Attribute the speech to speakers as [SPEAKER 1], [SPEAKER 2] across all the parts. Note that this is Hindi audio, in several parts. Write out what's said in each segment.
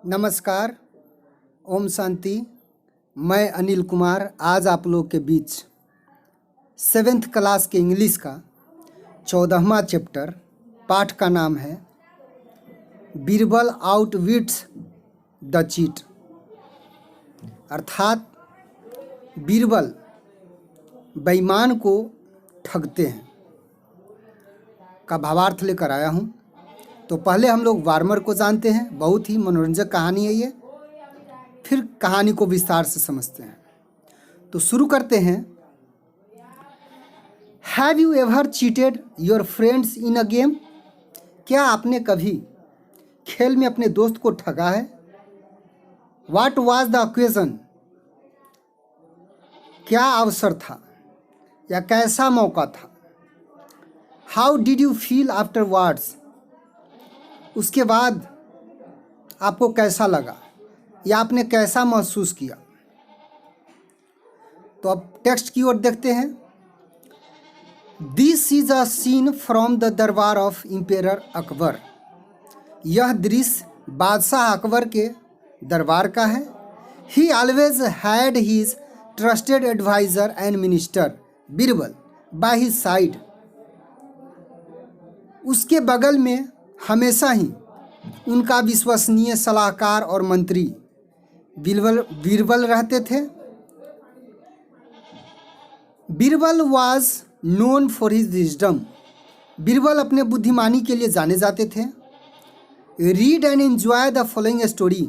[SPEAKER 1] नमस्कार। ओम शांति। मैं अनिल कुमार आज आप लोग के बीच 7th क्लास के इंग्लिश का 14वां चैप्टर पाठ का नाम है बीरबल आउटविट्स द चीट, अर्थात बीरबल बेईमान को ठगते हैं का भावार्थ लेकर आया हूँ। तो पहले हम लोग वार्मर को जानते हैं, बहुत ही मनोरंजक कहानी है ये, फिर कहानी को विस्तार से समझते हैं। तो शुरू करते हैं। Have you ever cheated your friends in a game? क्या आपने कभी खेल में अपने दोस्त को ठगा है? What was the occasion? क्या अवसर था या कैसा मौका था? How did you feel afterwards? उसके बाद आपको कैसा लगा या आपने कैसा महसूस किया? तो अब टेक्स्ट की ओर देखते हैं। This is a scene from the darbar of emperor Akbar. यह दृश्य बादशाह अकबर के दरबार का है। He always had his trusted advisor and minister Birbal by his side. उसके बगल में हमेशा ही उनका विश्वसनीय सलाहकार और मंत्री बीरबल रहते थे। Birbal was known for his wisdom. Birbal अपने बुद्धिमानी के लिए जाने जाते थे। Read and enjoy the following story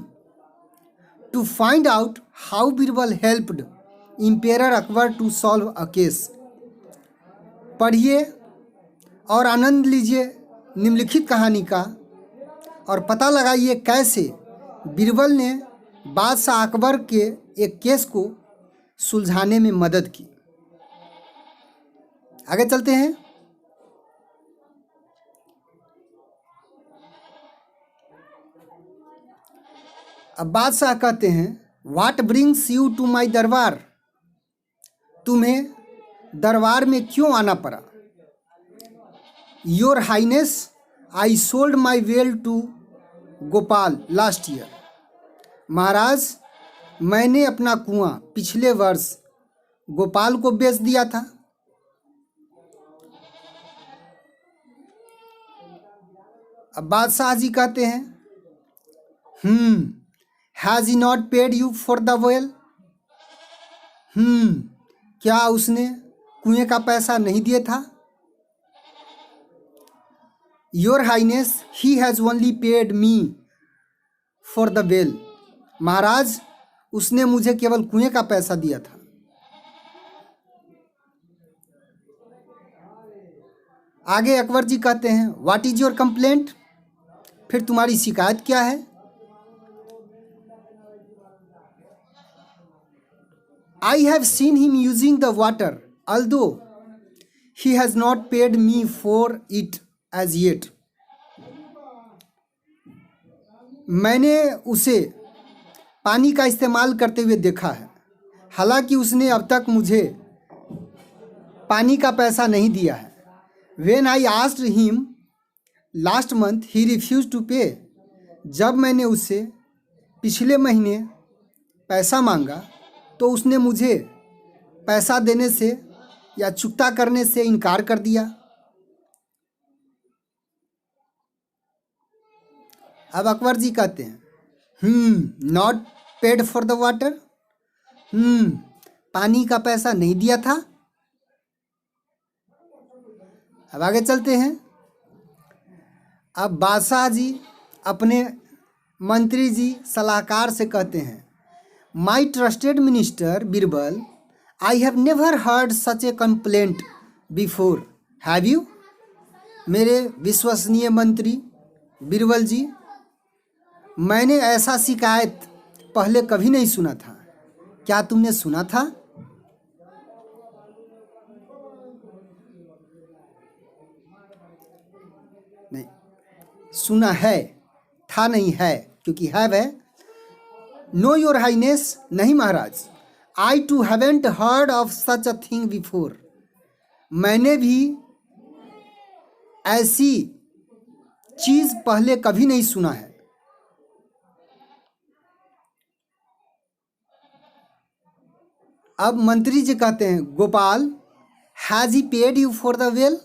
[SPEAKER 1] to find out how Birbal helped emperor Akbar to solve a case. पढ़िए और आनंद लीजिए निम्नलिखित कहानी का और पता लगाइए कैसे बीरबल ने बादशाह अकबर के एक केस को सुलझाने में मदद की। आगे चलते हैं। अब बादशाह कहते हैं, what brings you to my दरबार? तुम्हें दरबार में क्यों आना पड़ा? Your highness, I sold my well to Gopal last year. महाराज, मैंने अपना कुआं पिछले वर्ष गोपाल को बेच दिया था। अब बादशाह जी कहते हैं, has he not paid you for the well? क्या उसने कुएं का पैसा नहीं दिया था? Your highness, he has only paid me for the well. महाराज, उसने मुझे केवल कुएं का पैसा दिया था। आगे अकबर जी कहते हैं, व्हाट इज योर कंप्लेंट? फिर तुम्हारी शिकायत क्या है? I have seen him using the water although he has not paid me for it as yet. मैंने उसे पानी का इस्तेमाल करते हुए देखा है, हालांकि उसने अब तक मुझे पानी का पैसा नहीं दिया है। When I asked him last month, he refused to pay. जब मैंने उससे पिछले महीने पैसा मांगा तो उसने मुझे पैसा देने से या चुकता करने से इनकार कर दिया। अब अकबर जी कहते हैं, not paid for the water. पानी का पैसा नहीं दिया था। अब आगे चलते हैं। अब बादशाह जी अपने मंत्री जी सलाहकार से कहते हैं, my trusted minister Birbal, I have never heard such a complaint before, have you? मेरे विश्वसनीय मंत्री बीरबल जी, मैंने ऐसा शिकायत पहले कभी नहीं सुना था। क्या तुमने सुना था? नहीं, सुना है, था नहीं है, क्योंकि हैव है। नो योर हाइनेस, नहीं महाराज। I too haven't heard of such a thing before, मैंने भी ऐसी चीज पहले कभी नहीं सुना है। अब मंत्री जी कहते हैं, Gopal has he paid you for the well?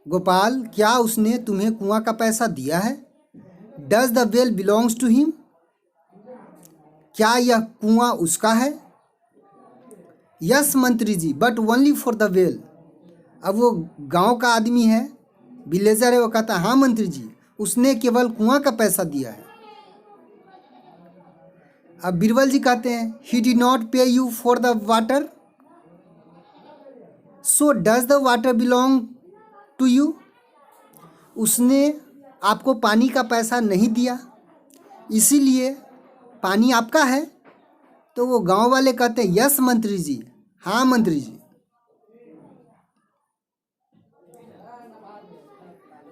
[SPEAKER 1] Gopal, क्या उसने तुम्हें कुआं का पैसा दिया है? Does the well belongs to him? क्या यह कुआं उसका है? यस मंत्री जी, but only for the well. अब वो गांव का आदमी है, विलेजर है, वो कहता है हाँ मंत्री जी, उसने केवल कुआं का पैसा दिया है। अब बीरबल जी कहते हैं, he did not pay you for the water, so does the water belong to you? उसने आपको पानी का पैसा नहीं दिया, इसीलिए पानी आपका है। तो वो गांव वाले कहते हैं, यस मंत्री जी, हाँ मंत्री जी।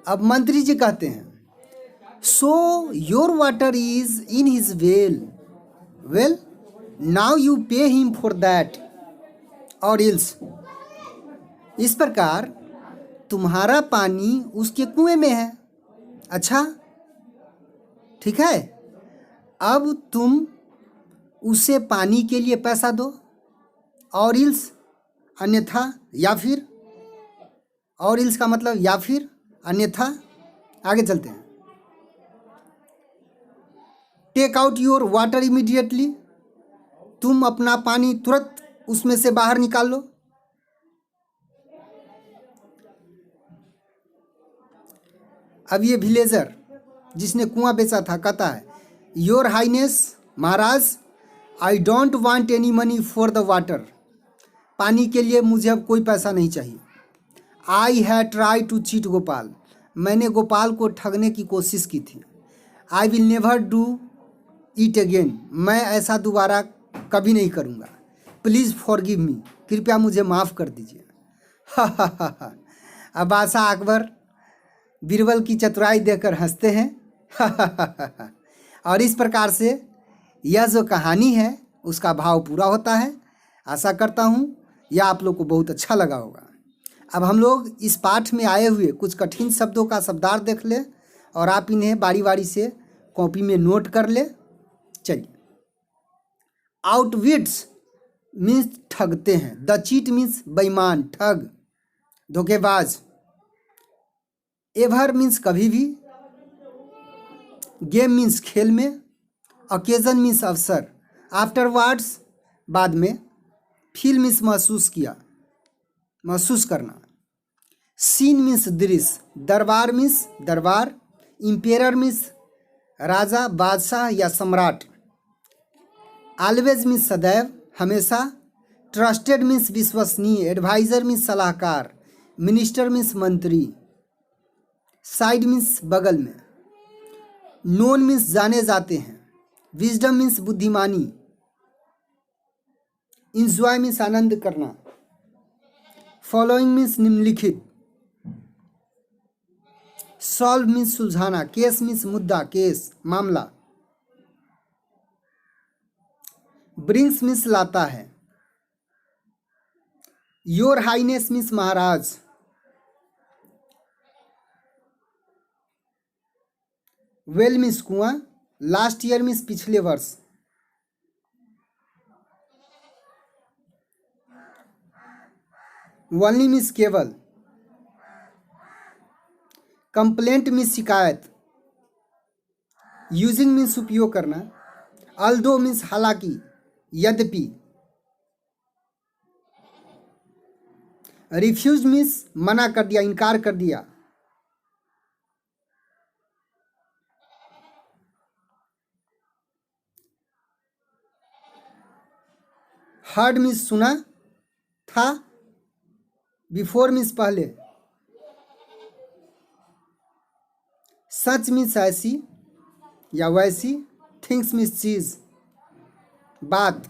[SPEAKER 1] अब मंत्री जी कहते हैं, so your water is in his well, well now you pay him for that और इल्स। इस प्रकार तुम्हारा पानी उसके कुएं में है। अच्छा, ठीक है, अब तुम उसे पानी के लिए पैसा दो, और इल्स अन्यथा, या फिर, और इल्स का मतलब या फिर, अन्यथा। आगे चलते हैं। Take out your water immediately, तुम अपना पानी तुरंत उसमें से बाहर निकाल लो। अब ये विलेजर जिसने कुआं बेचा था कहता है, योर हाइनेस महाराज, I don't want any money for the water, पानी के लिए मुझे अब कोई पैसा नहीं चाहिए। I have try to cheat Gopal, मैंने गोपाल को ठगने की कोशिश की थी। I will never do it again, मैं ऐसा दोबारा कभी नहीं करूँगा। प्लीज़ फॉरगिव मी, कृपया मुझे माफ़ कर दीजिए। हा हा हा हा। अब बादशाह अकबर बीरबल की चतुराई देखकर हंसते हैं। हा हा हा हा। और इस प्रकार से यह जो कहानी है उसका भाव पूरा होता है। आशा करता हूँ यह आप लोग को बहुत अच्छा लगा होगा। अब हम लोग इस पाठ में आए हुए कुछ कठिन शब्दों का शब्दार्थ देख ले और आप इन्हें बारी बारी से कॉपी में नोट कर ले। चलिए, आउटविट्स मीन्स ठगते हैं, द चीट मीन्स बेईमान, ठग, धोखेबाज, एवर मीन्स कभी भी, गेम मीन्स खेल में, ओकेजन मीन्स अवसर, आफ्टरवर्ड्स बाद में, फील मीन्स महसूस किया, महसूस करना, सीन मीन्स दृश्य, दरबार मीन्स दरबार, इम्पेरर मीन्स राजा, बादशाह या सम्राट, ऑलवेज मीन्स सदैव, हमेशा, ट्रस्टेड मीन्स विश्वसनीय, एडवाइजर मीन्स सलाहकार, मिनिस्टर मीन्स मंत्री, साइड मीन्स बगल में, नोन मीन्स जाने जाते हैं, विजडम मीन्स बुद्धिमानी, इंजॉय मीन्स आनंद करना, फॉलोइंग मीन्स निम्नलिखित, सॉल्व मीन्स सुलझाना, केस मीन्स मुद्दा, केस, मामला, ब्रिंग्स मीन्स लाता है, योर हाइनेस मीन्स महाराज, वेल मीन्स कुआं, लास्ट ईयर मीन्स पिछले वर्ष, ओनली मीन्स केवल, कंप्लेंट मीन्स शिकायत, यूजिंग मीन्स उपयोग करना, अल्दो मीन्स हालांकि, यद्यपि, रिफ्यूज मीन्स मना कर दिया, इनकार कर दिया, हर्ड मीन्स सुना था, बिफोर मीन्स पहले, सच मीन्स ऐसी या वैसी, थिंग्स मीन्स चीज, बात,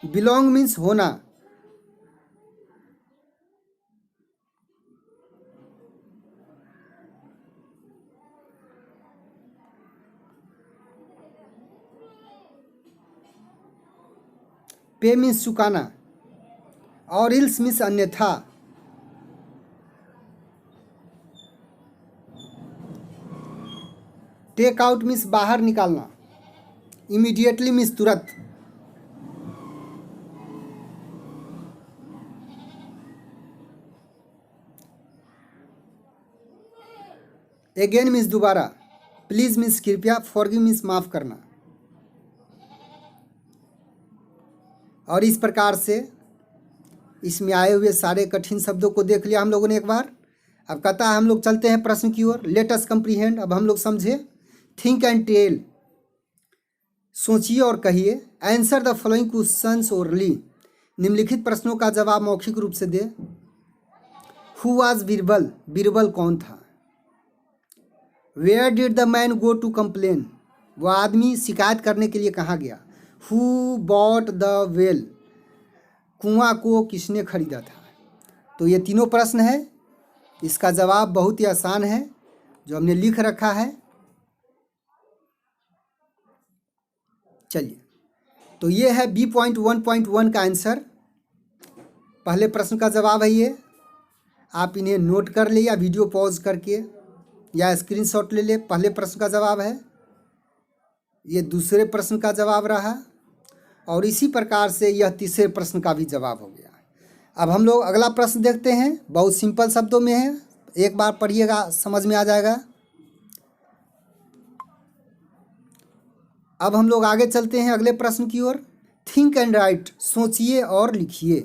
[SPEAKER 1] बिलोंग मीन्स होना, पे मीन्स चुकाना, और इल्स मीन्स अन्यथा, टेक आउट मीन्स बाहर निकालना, इमीडिएटली मीन्स तुरंत। अगेन मीन्स दोबारा। प्लीज मीन्स कृपया। फॉरगिव मीन्स माफ करना। और इस प्रकार से इसमें आए हुए सारे कठिन शब्दों को देख लिया हम लोगों ने एक बार। अब कहता है हम लोग चलते हैं प्रश्न की ओर। Let us comprehend. अब हम लोग समझे। थिंक एंड टेल, सोचिए और कहिए। Answer the following questions orally, निम्नलिखित प्रश्नों का जवाब मौखिक रूप से दे। हु वाज बीरबल, बीरबल कौन था। Where did the man go to complain, वह आदमी शिकायत करने के लिए कहाँ गया। हु बॉट द वेल, कुआं को किसने खरीदा था। तो ये तीनों प्रश्न है। इसका जवाब बहुत ही आसान है जो हमने लिख रखा है। चलिए, तो ये है B.1.1 का आंसर। पहले प्रश्न का जवाब है ये। आप इन्हें नोट कर ले या वीडियो पॉज करके या स्क्रीनशॉट ले ले। पहले प्रश्न का जवाब है ये, दूसरे प्रश्न का जवाब रहा, और इसी प्रकार से यह तीसरे प्रश्न का भी जवाब हो गया। अब हम लोग अगला प्रश्न देखते हैं। बहुत सिंपल शब्दों में है, एक बार पढ़िएगा समझ में आ जाएगा। अब हम लोग आगे चलते हैं अगले प्रश्न की ओर। थिंक एंड राइट, सोचिए और लिखिए।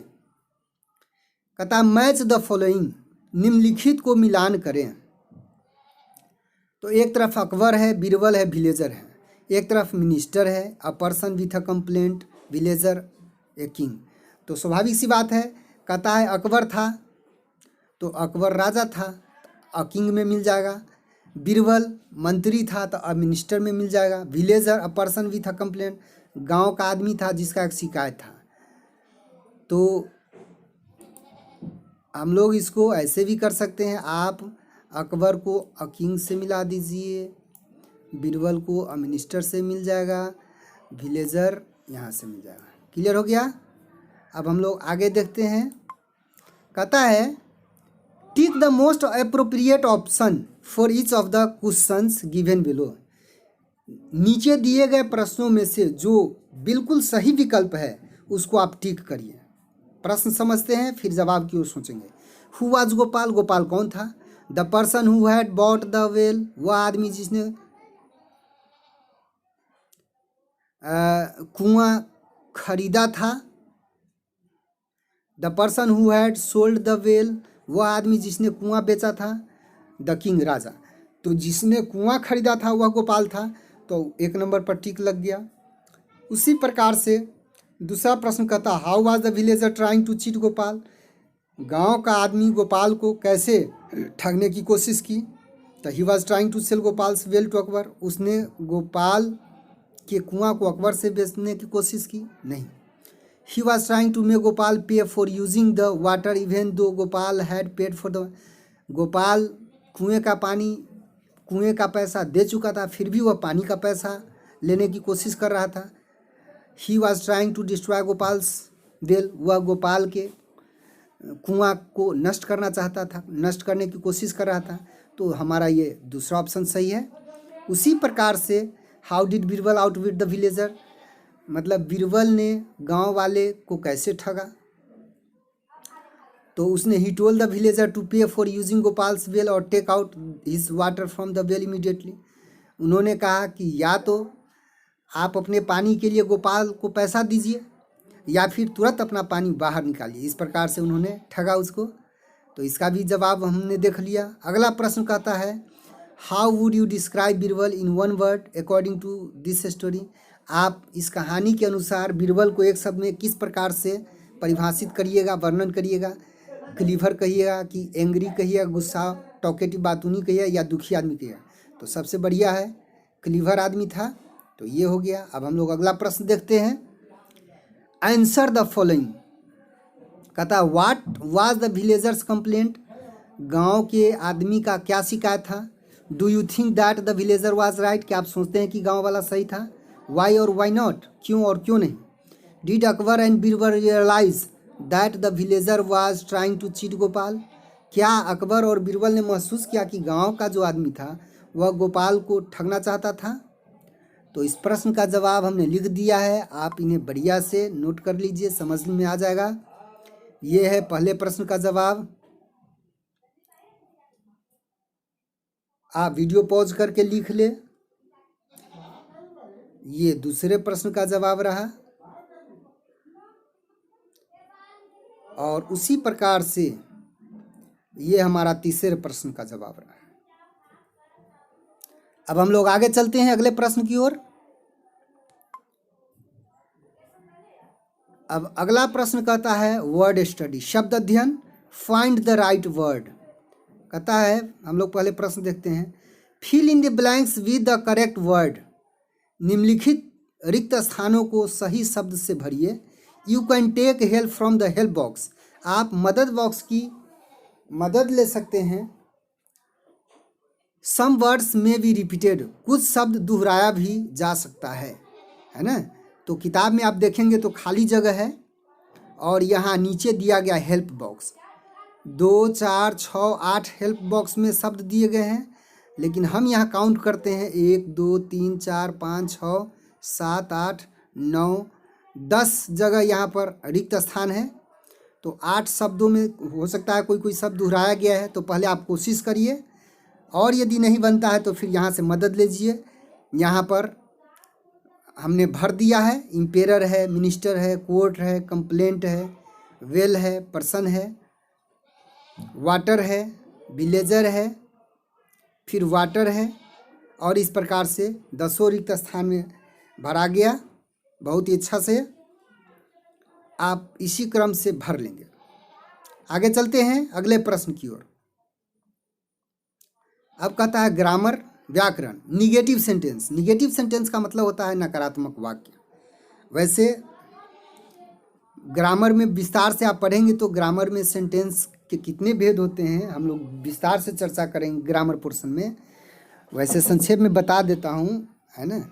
[SPEAKER 1] कहता है मैच द फॉलोइंग, निम्नलिखित को मिलान करें। तो एक तरफ अकबर है, बीरबल है, विलेजर है। एक तरफ मिनिस्टर है, a person with a complaint, villager a king. तो स्वाभाविक सी बात है। कहता है अकबर था तो अकबर राजा था, अ किंग में मिल जाएगा। बीरबल मंत्री था तो अ मिनिस्टर में मिल जाएगा। Villager a person with a complaint, गांव का आदमी था जिसका एक शिकायत था। तो हम लोग इसको ऐसे भी कर सकते हैं। आप अकबर को अ किंग से मिला दीजिए, बीरबल को अ मिनिस्टर से मिल जाएगा, विलेजर यहाँ से मिल जाएगा। क्लियर हो गया। अब हम लोग आगे देखते हैं। कहता है tick the most appropriate option for each of the questions given below. नीचे दिए गए प्रश्नों में से जो बिल्कुल सही विकल्प है उसको आप टिक करिए। प्रश्न समझते हैं फिर जवाब की ओर सोचेंगे। हु वाज गोपाल, गोपाल कौन था। The person who had bought the well, वह आदमी जिसने कुआं खरीदा था। The person who had sold the well, वह आदमी जिसने कुआं बेचा था। द किंग, राजा। तो जिसने कुआं खरीदा था वह गोपाल था, तो एक नंबर पर टिक लग गया। उसी प्रकार से दूसरा प्रश्न कहता how was the villager trying to cheat Gopal, गांव का आदमी गोपाल को कैसे ठगने की कोशिश की। तो he was trying to sell Gopal's well to Akbar, उसने गोपाल के कुआं को अकबर से बेचने की कोशिश की नहीं। He was trying to make Gopal pay for using the water even though Gopal had paid for the, Gopal कुएं का पैसा दे चुका था फिर भी वह पानी का पैसा लेने की कोशिश कर रहा था। He was trying to destroy Gopal's well, वह गोपाल के कुआं को नष्ट करना चाहता था, नष्ट करने की कोशिश कर रहा था। तो हमारा ये दूसरा ऑप्शन सही है। उसी प्रकार से how did Birbal outwit the villager, मतलब बीरबल ने गांव वाले को कैसे ठगा। तो उसने he told the villager to pay for using Gopal's well और take out his water from the well immediately. उन्होंने कहा कि या तो आप अपने पानी के लिए गोपाल को पैसा दीजिए या फिर तुरंत अपना पानी बाहर निकालिए। इस प्रकार से उन्होंने ठगा उसको। तो इसका भी जवाब हमने देख लिया। अगला प्रश्न कहता है how would you describe Birbal in one word according to this story. आप इस कहानी के अनुसार बीरबल को एक शब्द में किस प्रकार से परिभाषित करिएगा, वर्णन करिएगा। क्लीवर कहिएगा कि एंग्री कहिएगा, गुस्सा, टॉकेटिव बातूनी कहिएगा या दुखी आदमी कहिएगा। तो सबसे बढ़िया है क्लीवर आदमी था। तो ये हो गया। अब हम लोग अगला प्रश्न देखते हैं। Answer the following. कहता what was the villager's complaint, गांव के आदमी का क्या शिकायत था। Do you think that the villager was right, क्या आप सोचते हैं कि गांव वाला सही था। वाई और वाई नॉट, क्यों और क्यों नहीं। Did Akbar and Birbal realize that the villager was trying to cheat Gopal, क्या अकबर और बीरबल ने महसूस किया कि गांव का जो आदमी था वह गोपाल को ठगना चाहता था। तो इस प्रश्न का जवाब हमने लिख दिया है, आप इन्हें बढ़िया से नोट कर लीजिए, समझ में आ जाएगा। ये है पहले प्रश्न का जवाब। आप वीडियो पॉज करके लिख ले। ये दूसरे प्रश्न का जवाब रहा और उसी प्रकार से ये हमारा तीसरे प्रश्न का जवाब रहा। अब हम लोग आगे चलते हैं अगले प्रश्न की ओर। अब अगला प्रश्न कहता है वर्ड स्टडी, शब्द अध्ययन, फाइंड द राइट वर्ड। कहता है, हम लोग पहले प्रश्न देखते हैं, fill in the blanks with the correct word. निम्नलिखित रिक्त स्थानों को सही शब्द से भरिए। You can take help from the help box. आप मदद बॉक्स की मदद ले सकते हैं। Some words may be repeated, कुछ शब्द दोहराया भी जा सकता है ना। तो किताब में आप देखेंगे तो खाली जगह है और यहाँ नीचे दिया गया हेल्प बॉक्स। 2, 4, 6, 8 हेल्प बॉक्स में शब्द दिए गए हैं, लेकिन हम यहाँ काउंट करते हैं 1, 2, 3, 4, 5, 6, 7, 8, 9, 10 जगह यहाँ पर रिक्त स्थान है। तो 8 शब्दों में हो सकता है कोई शब्द दोहराया गया है, तो पहले आप कोशिश करिए और यदि नहीं बनता है तो फिर यहाँ से मदद लीजिए। यहाँ पर हमने भर दिया है, इम्पेरर है, मिनिस्टर है, कोर्ट है, कंप्लेंट है, वेल है, पर्सन है, वाटर है, विलेजर है, फिर वाटर है और इस प्रकार से 10 रिक्त स्थान में भरा गया। बहुत ही अच्छा से आप इसी क्रम से भर लेंगे। आगे चलते हैं अगले प्रश्न की ओर। अब कहता है ग्रामर, व्याकरण, निगेटिव सेंटेंस। निगेटिव सेंटेंस का मतलब होता है नकारात्मक वाक्य। वैसे ग्रामर में विस्तार से आप पढ़ेंगे तो ग्रामर में सेंटेंस के कितने भेद होते हैं हम लोग विस्तार से चर्चा करेंगे ग्रामर पोर्शन में। वैसे संक्षेप में बता देता हूँ, है ना।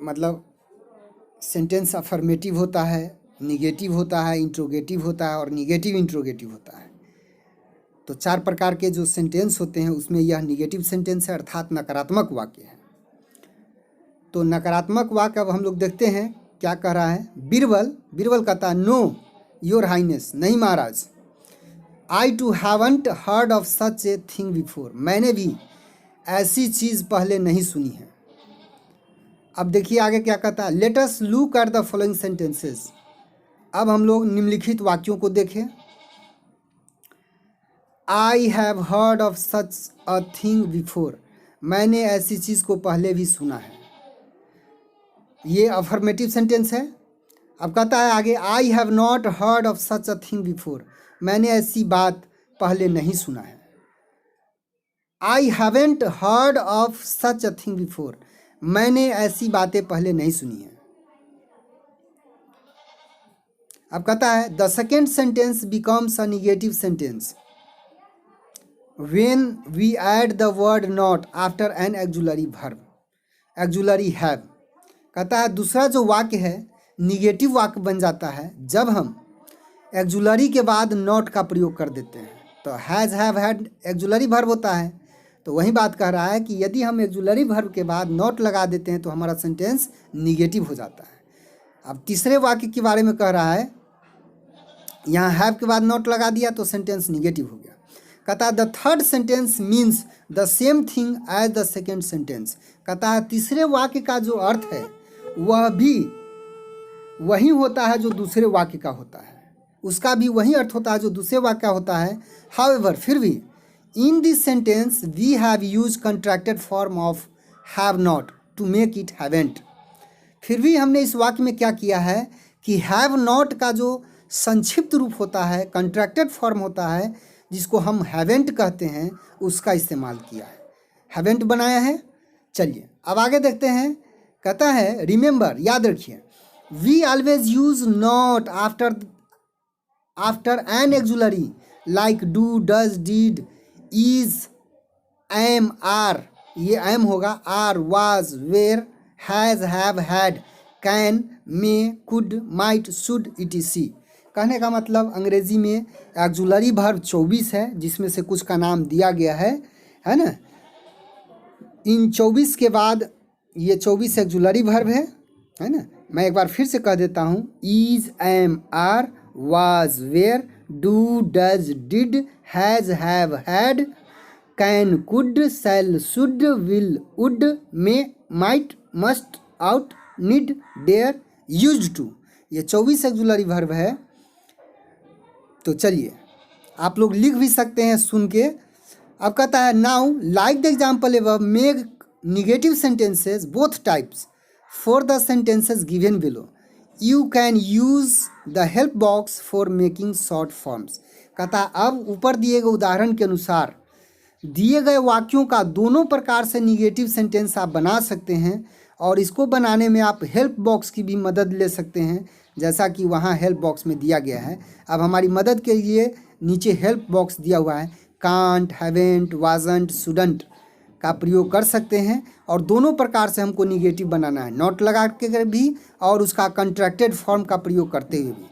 [SPEAKER 1] मतलब सेंटेंस अफर्मेटिव होता है, निगेटिव होता है, इंट्रोगेटिव होता है और निगेटिव इंट्रोगेटिव होता है। तो 4 प्रकार के जो सेंटेंस होते हैं उसमें यह निगेटिव सेंटेंस है, अर्थात नकारात्मक वाक्य है। तो नकारात्मक वाक्य अब हम लोग देखते हैं क्या कह रहा है। बीरबल कहता है नो योर हाइनेस, नहीं महाराज। I too haven't heard of such a thing before, मैंने भी ऐसी चीज़ पहले नहीं सुनी है। अब देखिए आगे क्या कहता है, let us look at the following sentences. अब हम लोग निम्नलिखित वाक्यों को देखें। I have heard of such a thing before, मैंने ऐसी चीज़ को पहले भी सुना है। ये अफर्मेटिव सेंटेंस है। अब कहता है आगे, I have not heard of such a thing before, मैंने ऐसी बात पहले नहीं सुना है। I haven't heard of such a thing before, मैंने ऐसी बातें पहले नहीं सुनी है। अब कहता है the second sentence becomes a negative sentence when we add the word not after an auxiliary verb, auxiliary have। कहता है दूसरा जो वाक्य है निगेटिव वाक्य बन जाता है जब हम auxiliary के बाद not का प्रयोग कर देते हैं। तो has, have, had auxiliary verb होता है। तो वही बात कह रहा है कि यदि हम auxiliary verb के बाद not लगा देते हैं तो हमारा सेंटेंस निगेटिव हो जाता है। अब तीसरे वाक्य के बारे में कह रहा है, यहाँ have के बाद not लगा दिया तो सेंटेंस निगेटिव हो गया। कहता है the third sentence means the same thing as the second sentence. कहता है तीसरे वाक्य का जो अर्थ है वह भी वही होता है जो दूसरे वाक्य का होता है, उसका भी वही अर्थ होता है जो दूसरे वाक्य का होता है। हाउएवर, फिर भी in this sentence we have use contracted form of have not to make it haven't. फिर भी हमने इस वाक्य में क्या किया है कि हैव नॉट का जो संक्षिप्त रूप होता है, कंट्रैक्टेड फॉर्म होता है, जिसको हम हैवेंट कहते हैं, उसका इस्तेमाल किया है, हैवेंट बनाया है। चलिए अब आगे देखते हैं। कहता है रिमेंबर, याद रखिए, we always use not after an auxiliary like do, does, did, is, am, are, ये एम होगा, are, was, were, has, have, had, can, may, could, might, should, etc। कहने का मतलब अंग्रेजी में ऑक्सिलरी वर्ब 24 है जिसमें से कुछ का नाम दिया गया है ना। इन 24 के बाद ये 24 एक्जुलरी वर्ब है ना। मैं एक बार फिर से कह देता हूँ, is, am, are, was, were, do, does, did, has, have, had, can, could, shall, should, will, would, may, might, must, ought, need, dare, used to, ये 24 एक्जुलरी वर्ब है। तो चलिए आप लोग लिख भी सकते हैं सुन के। अब कहता है now like the example above make negative sentences both types for the sentences given below. You can use the help box for making short forms. कहता है अब ऊपर दिए गए उदाहरण के अनुसार दिए गए वाक्यों का दोनों प्रकार से निगेटिव सेंटेंस आप बना सकते हैं, और इसको बनाने में आप हेल्प बॉक्स की भी मदद ले सकते हैं, जैसा कि वहाँ हेल्प बॉक्स में दिया गया है। अब हमारी मदद के लिए नीचे हेल्प बॉक्स दिया हुआ है, कांट, हैवेंट, वाजंट, शुडंट का प्रयोग कर सकते हैं, और दोनों प्रकार से हमको निगेटिव बनाना है, नॉट लगा के भी और उसका कंट्रैक्टेड फॉर्म का प्रयोग करते हुए भी।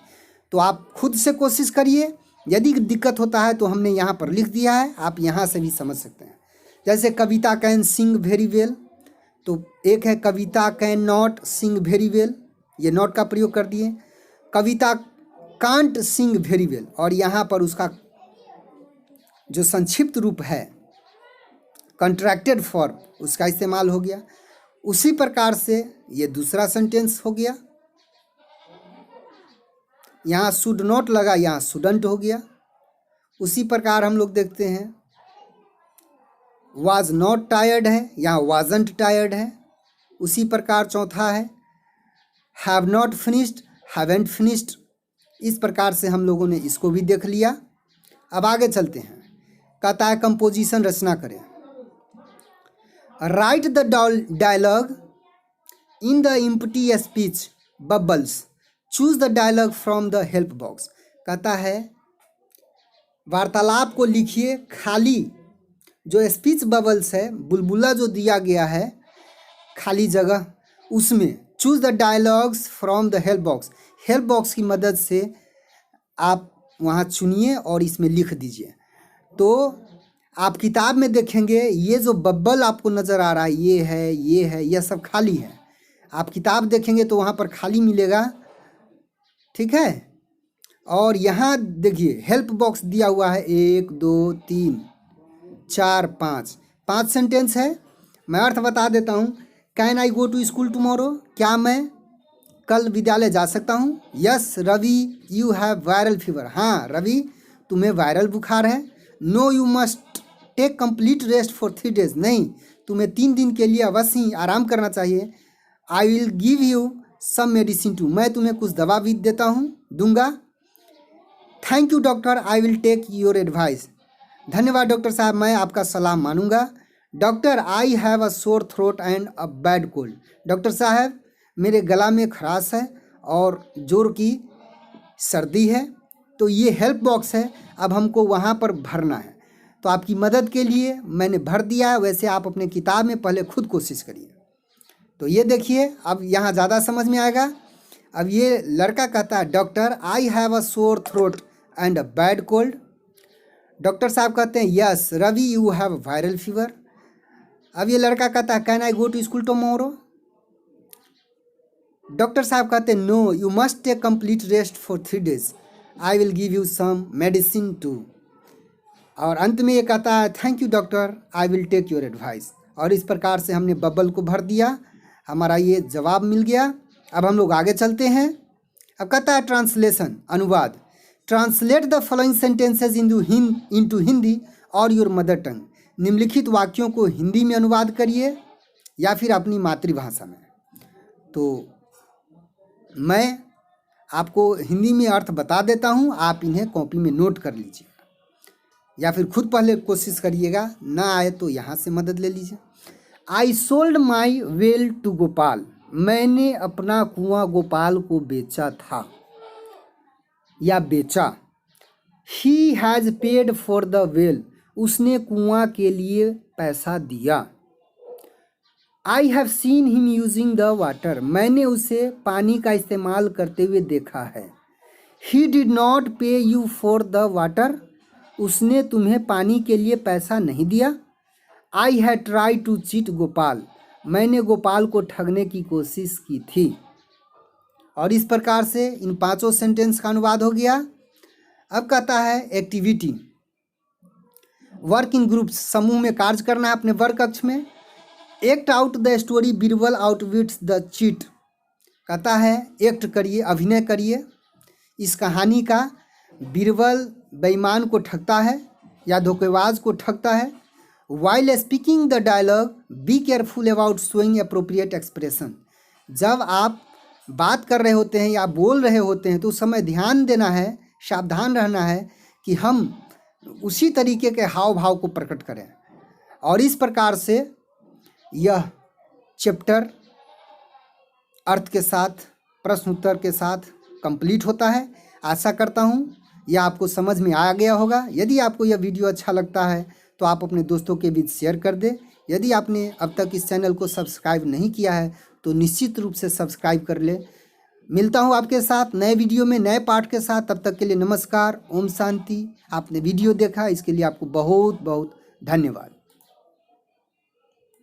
[SPEAKER 1] तो आप खुद से कोशिश करिए, यदि दिक्कत होता है तो हमने यहाँ पर लिख दिया है, आप यहाँ से भी समझ सकते हैं। जैसे Kavita can sing very well, तो एक है Kavita can not sing very well, ये नॉट का प्रयोग कर दिए। Kavita can't sing very well, और यहाँ पर उसका जो संक्षिप्त रूप है कंट्रैक्टेड फॉर्म, उसका इस्तेमाल हो गया। उसी प्रकार से ये दूसरा सेंटेंस हो गया, यहाँ शुड नॉट लगा, यहाँ शुडंट हो गया। उसी प्रकार हम लोग देखते हैं वाज नॉट टायर्ड है, यहाँ वाजंट टायर्ड है। उसी प्रकार चौथा है have not finished, haven't finished. इस प्रकार से हम लोगों ने इसको भी देख लिया। अब आगे चलते हैं, कहता है कंपोजिशन रचना करें। Write the dialogue in the empty speech bubbles, choose the dialogue from the help box. कहता है वार्तालाप को लिखिए खाली जो स्पीच बबल्स है, बुलबुला जो दिया गया है खाली जगह, उसमें choose the dialogues from the help box, help box की मदद से आप वहाँ चुनिए और इसमें लिख दीजिए। तो आप किताब में देखेंगे ये जो बब्बल आपको नज़र आ रहा है, ये है, ये है, यह सब खाली है। आप किताब देखेंगे तो वहाँ पर खाली मिलेगा, ठीक है। और यहाँ देखिए हेल्प बॉक्स दिया हुआ है 1 2 3 4 5 सेंटेंस है। मैं अर्थ बता देता हूँ। Can I go to school tomorrow, क्या मैं कल विद्यालय जा सकता हूँ। Yes Ravi you have viral fever, हाँ रवि तुम्हें वायरल बुखार है। No you must take complete rest for 3 days, नहीं तुम्हें 3 दिन के लिए अवश्य ही आराम करना चाहिए। I will give you some medicine too, मैं तुम्हें कुछ दवा भी देता हूँ, दूंगा। Thank you doctor, I will take your advice, धन्यवाद डॉक्टर साहब, मैं आपका सलाह मानूंगा। Doctor I have a sore throat and a bad cold, doctor साहब मेरे गला में खराश है और जोर की सर्दी है। तो ये हेल्प बॉक्स है, अब हमको वहाँ पर भरना है। तो आपकी मदद के लिए मैंने भर दिया है, वैसे आप अपने किताब में पहले खुद कोशिश करिए। तो ये देखिए अब यहाँ ज़्यादा समझ में आएगा। अब ये लड़का कहता है doctor I have a sore throat and a bad cold. Doctor साहब कहते हैं yes Ravi you have viral fever. अब ये लड़का कहता है can I go to school tomorrow. Doctor साहब कहते हैं no you must take complete rest for 3 days, I will give you some medicine too. और अंत में ये कहता है thank you doctor, I will take your advice. और इस प्रकार से हमने बबल को भर दिया, हमारा ये जवाब मिल गया। अब हम लोग आगे चलते हैं। अब कहता है ट्रांसलेशन, अनुवाद। Translate the following sentences into Hindi और योर मदर टंग, निम्नलिखित वाक्यों को हिंदी में अनुवाद करिए या फिर अपनी मातृभाषा में। तो मैं आपको हिंदी में अर्थ बता देता हूँ, आप इन्हें कॉपी में नोट कर लीजिए या फिर खुद पहले कोशिश करिएगा, ना आए तो यहाँ से मदद ले लीजिए। I sold my well to Gopal, मैंने अपना कुआं गोपाल को बेचा था या बेचा। ही has paid for the well, उसने कुआं के लिए पैसा दिया। I have seen him using the water, मैंने उसे पानी का इस्तेमाल करते हुए देखा है। He did not pay you for the water, उसने तुम्हें पानी के लिए पैसा नहीं दिया। I had try to cheat Gopal, मैंने गोपाल को ठगने की कोशिश की थी। और इस प्रकार से इन पांचों सेंटेंस का अनुवाद हो गया। अब कहता है एक्टिविटी, वर्क इन ग्रुप्स, समूह में कार्य करना है अपने वर्क कक्ष में। Act out the story Birbal outwits the cheat, कहता है एक्ट करिए, अभिनय करिए इस कहानी का। बीरबल बेईमान को ठगता है या धोखेबाज को ठगता है। While speaking the dialogue be careful about showing appropriate expression, जब आप बात कर रहे होते हैं या बोल रहे होते हैं तो उस समय ध्यान देना है, सावधान रहना है कि हम उसी तरीके के हाव भाव को प्रकट करें। और इस प्रकार से यह चैप्टर अर्थ के साथ, प्रश्न उत्तर के साथ कंप्लीट होता है। आशा करता हूँ यह आपको समझ में आ गया होगा। यदि आपको यह वीडियो अच्छा लगता है तो आप अपने दोस्तों के बीच शेयर कर दें। यदि आपने अब तक इस चैनल को सब्सक्राइब नहीं किया है तो निश्चित रूप से सब्सक्राइब कर ले। मिलता हूँ आपके साथ नए वीडियो में नए पाठ के साथ। तब तक के लिए नमस्कार, ओम शांति। आपने वीडियो देखा इसके लिए आपको बहुत बहुत धन्यवाद।